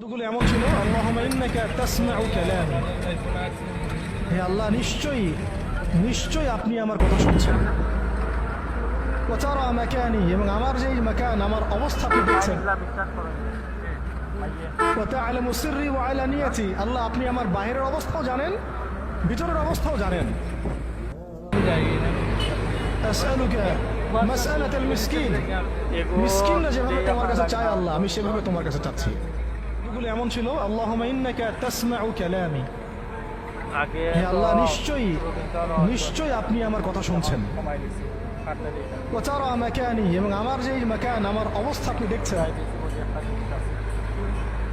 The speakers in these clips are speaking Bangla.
শব্দগুলো এমন ছিল, আল্লাহুম্মা ইন্নাকা তাসমাউ কালামি, হে আল্লাহ নিশ্চয়ই আপনি আমার কথা শুনছেন। ওয়া তারা মাকানি, এবং আমার যেই মাকান, আমার অবস্থা আপনি দেখছেন। ওয়া তা'লামু সিররি ওয়া আলানিয়াতি, আল্লাহ আপনি আমার বাহিরের অবস্থাও জানেন, ভিতরের অবস্থাও জানেন। আসআলুকা মাসআলাতাল মিসকিন, মিসকিনরা যেভাবে তোমার কাছে চায় আল্লাহ, আমি সেভাবে তোমার কাছে চাচ্ছি। এগুলো এমন ছিল, আল্লাহুম্মা ইন্নাকা তাসমাউ কালামি, হে আল্লাহ নিশ্চয়ই আপনি আমার কথা শুনছেন। ওয়া তারা মাকানি, এবং আমার যেই মাকান, আমার অবস্থা আপনি দেখছেন।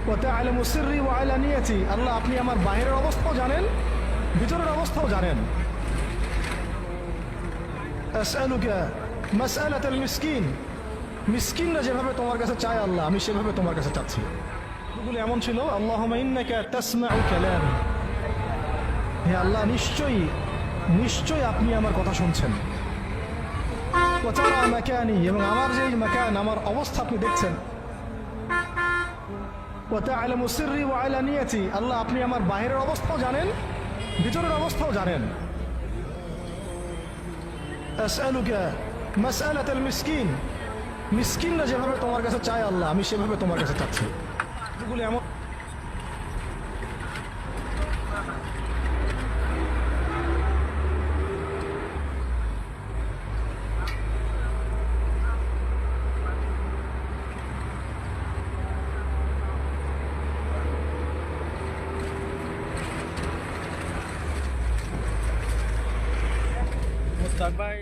ওয়া তা'লামু সিররি ওয়া আলানিয়াতি, আল্লাহ আপনি আমার বাহিরের অবস্থাও জানেন, ভিতরের অবস্থাও জানেন। আসআলুকা মাসআলাতাল মিসকিন, মিসকিনরা যেভাবে তোমার কাছে চায় আল্লাহ, আমি সেভাবে তোমার কাছে চাচ্ছি। এগুলো এমন ছিল, আল্লাহুম্মা ইন্নাকা তাসমাউ কালামি, হে আল্লাহ নিশ্চয়ই আপনি আমার কথা শুনছেন। ওয়া তারা মাকানি, এবং আমার যেই মাকান, আমার অবস্থা আপনি দেখছেন। ওয়া তা'লামু সিররি ওয়া আলানিয়াতি, আল্লাহ আপনি আমার বাহিরের অবস্থাও জানেন, ভিতরের অবস্থাও জানেন। আসআলুকা মাসআলাতাল মিসকিন, মিসকিনরা যেভাবে তোমার কাছে চায় আল্লাহ, আমি সেভাবে তোমার কাছে চাচ্ছি। এগুলো এমন মুস্তাক ভাই